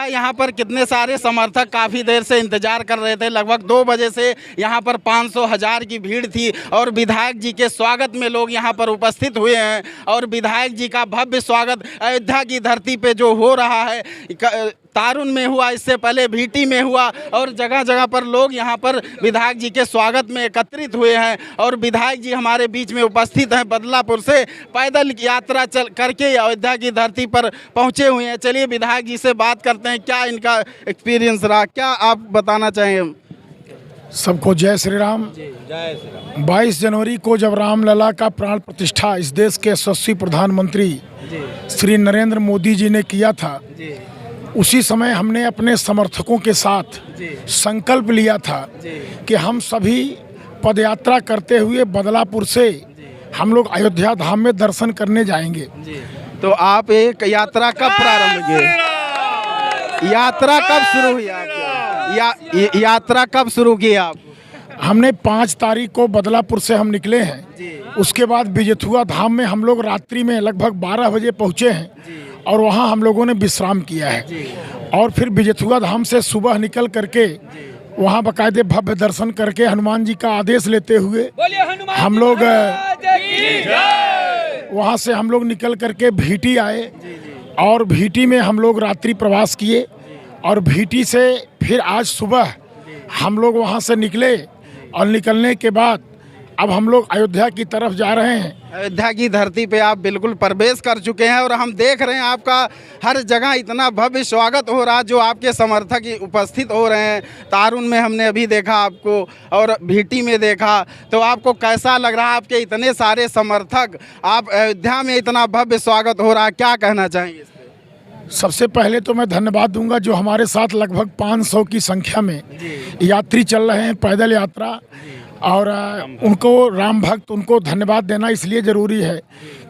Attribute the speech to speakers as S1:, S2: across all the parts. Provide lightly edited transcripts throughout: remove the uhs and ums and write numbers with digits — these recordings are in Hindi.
S1: यहाँ पर कितने सारे समर्थक काफ़ी देर से इंतजार कर रहे थे। लगभग 2 बजे से यहाँ पर 500,000 की भीड़ थी और विधायक जी के स्वागत में लोग यहाँ पर उपस्थित हुए हैं। और विधायक जी का भव्य स्वागत अयोध्या की धरती पे जो हो रहा है, तारुन में हुआ, इससे पहले भीटी में हुआ और जगह जगह पर लोग यहाँ पर विधायक जी के स्वागत में एकत्रित हुए हैं। और विधायक जी हमारे बीच में उपस्थित हैं, बदलापुर से पैदल यात्रा चल करके अयोध्या की धरती पर पहुँचे हुए हैं। चलिए विधायक जी से बात करते हैं, क्या इनका एक्सपीरियंस रहा, क्या आप बताना चाहेंगे?
S2: सबको जय श्री राम। 22 जनवरी को जब रामलला का प्राण प्रतिष्ठा इस देश के यशस्वी प्रधानमंत्री श्री नरेंद्र मोदी जी ने किया था, उसी समय हमने अपने समर्थकों के साथ संकल्प लिया था कि हम सभी पदयात्रा करते हुए बदलापुर से हम लोग अयोध्या धाम में दर्शन करने जाएंगे।
S1: तो आप एक यात्रा कब प्रारंभ किए? यात्रा कब शुरू हुई आपकी? यात्रा कब शुरू की आप?
S2: हमने 5 तारीख को बदलापुर से हम निकले हैं। उसके बाद बिजथुआ धाम में हम लोग रात्रि में लगभग 12 बजे पहुँचे हैं और वहाँ हम लोगों ने विश्राम किया है। और फिर बिजथुआ धाम से सुबह निकल करके वहाँ बाकायदे भव्य दर्शन करके हनुमान जी का आदेश लेते हुए हम लोग वहाँ से हम लोग निकल करके भीटी आए और भीटी में हम लोग रात्रि प्रवास किए। और भीटी से फिर आज सुबह हम लोग वहाँ से निकले और निकलने के बाद अब हम लोग अयोध्या की तरफ जा रहे हैं।
S1: अयोध्या की धरती पे आप बिल्कुल प्रवेश कर चुके हैं और हम देख रहे हैं आपका हर जगह इतना भव्य स्वागत हो रहा है, जो आपके समर्थक उपस्थित हो रहे हैं। तारुन में हमने अभी देखा आपको और भीटी में देखा, तो आपको कैसा लग रहा है? आपके इतने सारे समर्थक, आप अयोध्या में इतना भव्य स्वागत हो रहा है, क्या कहना चाहेंगे?
S2: सबसे पहले तो मैं धन्यवाद दूंगा जो हमारे साथ लगभग 500 की संख्या में यात्री चल रहे हैं पैदल यात्रा, और उनको राम भक्त, उनको धन्यवाद देना इसलिए ज़रूरी है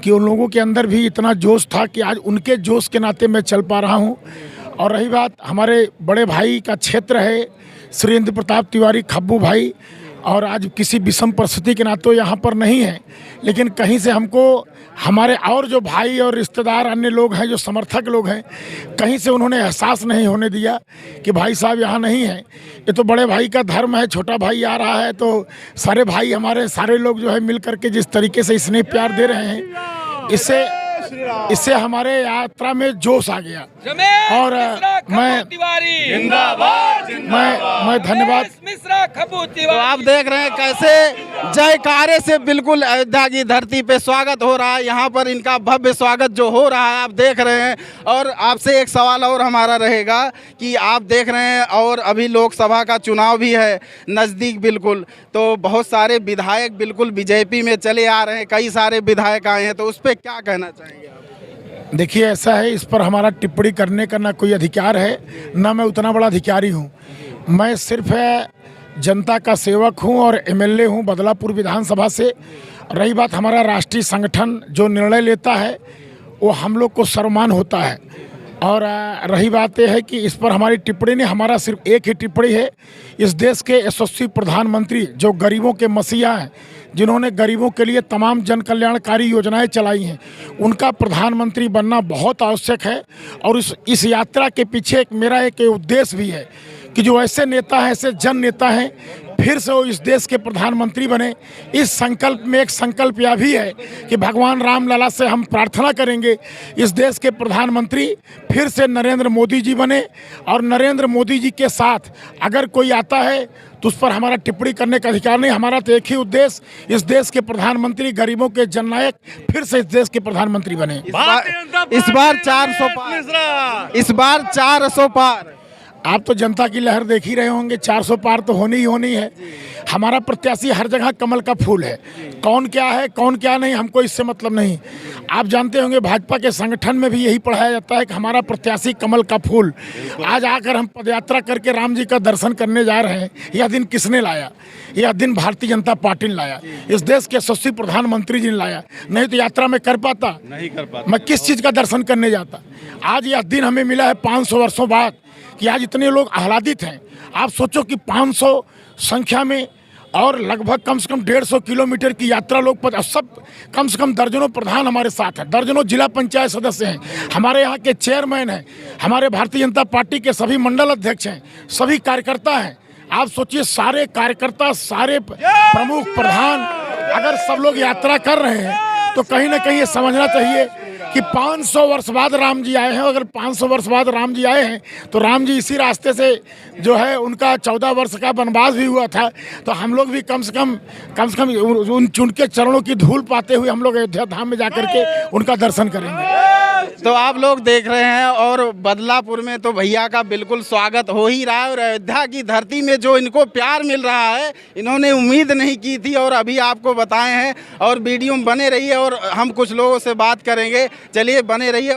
S2: कि उन लोगों के अंदर भी इतना जोश था कि आज उनके जोश के नाते मैं चल पा रहा हूं। और रही बात हमारे बड़े भाई का क्षेत्र है श्री इंद्र प्रताप तिवारी खब्बू भाई, और आज किसी विषम परिस्थिति के नाते यहाँ पर नहीं है, लेकिन कहीं से हमको हमारे और जो भाई और रिश्तेदार अन्य लोग हैं, जो समर्थक लोग हैं, कहीं से उन्होंने एहसास नहीं होने दिया कि भाई साहब यहाँ नहीं हैं। ये तो बड़े भाई का धर्म है, छोटा भाई आ रहा है तो सारे भाई हमारे सारे लोग जो है मिल करके जिस तरीके से स्नेह प्यार दे रहे हैं, इससे हमारे यात्रा में जोश आ गया। और मैं धन्यवाद।
S1: तो आप देख रहे हैं कैसे जयकारे से बिल्कुल अयोध्या की धरती पे स्वागत हो रहा है। यहाँ पर इनका भव्य स्वागत जो हो रहा है आप देख रहे हैं। और आपसे एक सवाल और हमारा रहेगा कि आप देख रहे हैं और अभी लोकसभा का चुनाव भी है नज़दीक बिल्कुल, तो बहुत सारे विधायक बिल्कुल बीजेपी में चले आ रहे हैं, कई सारे विधायक आए हैं, तो उस पर क्या कहना चाहेंगे आप?
S2: देखिए, ऐसा है, इस पर हमारा टिप्पणी करने का ना कोई अधिकार है, ना मैं उतना बड़ा अधिकारी हूँ। मैं सिर्फ जनता का सेवक हूँ और एमएलए हूँ बदलापुर विधानसभा से। रही बात हमारा राष्ट्रीय संगठन जो निर्णय लेता है वो हम लोग को सर्वमान होता है। और रही बात यह है कि इस पर हमारी टिप्पणी नहीं, हमारा सिर्फ एक ही टिप्पणी है, इस देश के यशस्वी प्रधानमंत्री जो गरीबों के मसीहा हैं, जिन्होंने गरीबों के लिए तमाम जन कल्याणकारी योजनाएं चलाई हैं, उनका प्रधानमंत्री बनना बहुत आवश्यक है। और इस यात्रा के पीछे मेरा एक उद्देश्य भी है कि जो ऐसे नेता हैं, ऐसे जन नेता हैं, फिर से वो इस देश के प्रधानमंत्री बने। इस संकल्प में एक संकल्प यह भी है कि भगवान रामलला से हम प्रार्थना करेंगे इस देश के प्रधानमंत्री फिर से नरेंद्र मोदी जी बने। और नरेंद्र मोदी जी के साथ अगर कोई आता है तो उस पर हमारा टिप्पणी करने का अधिकार नहीं। हमारा तो एक ही उद्देश्य, इस देश के प्रधानमंत्री, गरीबों के जननायक फिर से इस देश के प्रधानमंत्री बने।
S1: इस बार 400 पार, इस बार 400 पार।
S2: आप तो जनता की लहर देख ही रहे होंगे, 400 पार तो होनी ही होनी है। हमारा प्रत्याशी हर जगह कमल का फूल है, कौन क्या है कौन क्या नहीं हमको इससे मतलब नहीं। आप जानते होंगे भाजपा के संगठन में भी यही पढ़ाया जाता है कि हमारा प्रत्याशी कमल का फूल। आज आकर हम पदयात्रा करके राम जी का दर्शन करने जा रहे हैं, यह दिन किसने लाया? यह दिन भारतीय जनता पार्टी ने लाया, इस देश के यशस्वी प्रधानमंत्री जी ने लाया। नहीं तो यात्रा में कर पाता, नहीं कर पाता, मैं किस चीज़ का दर्शन करने जाता। आज यह दिन हमें मिला है 500 वर्षों बाद कि आज इतने लोग आह्लादित हैं। आप सोचो कि 500 संख्या में और लगभग कम से कम 150 किलोमीटर की यात्रा लोग सब कम से कम दर्जनों प्रधान हमारे साथ हैं, दर्जनों जिला पंचायत सदस्य हैं, हमारे यहाँ के चेयरमैन हैं, हमारे भारतीय जनता पार्टी के सभी मंडल अध्यक्ष हैं, सभी कार्यकर्ता हैं। आप सोचिए सारे कार्यकर्ता, सारे प्रमुख प्रधान अगर सब लोग यात्रा कर रहे हैं तो कहीं ना कहीं ये समझना चाहिए कि 500 वर्ष बाद राम जी आए हैं। अगर 500 वर्ष बाद राम जी आए हैं तो राम जी इसी रास्ते से जो है उनका 14 वर्ष का वनवास भी हुआ था, तो हम लोग भी कम से कम उनके चरणों की धूल पाते हुए हम लोग अयोध्या धाम में जाकर के उनका दर्शन करेंगे।
S1: तो आप लोग देख रहे हैं और बदलापुर में तो भैया का बिल्कुल स्वागत हो ही रहा है और अयोध्या की धरती में जो इनको प्यार मिल रहा है इन्होंने उम्मीद नहीं की थी और अभी आपको बताए हैं। और वीडियो में बने रहिए और हम कुछ लोगों से बात करेंगे, चलिए बने रहिए।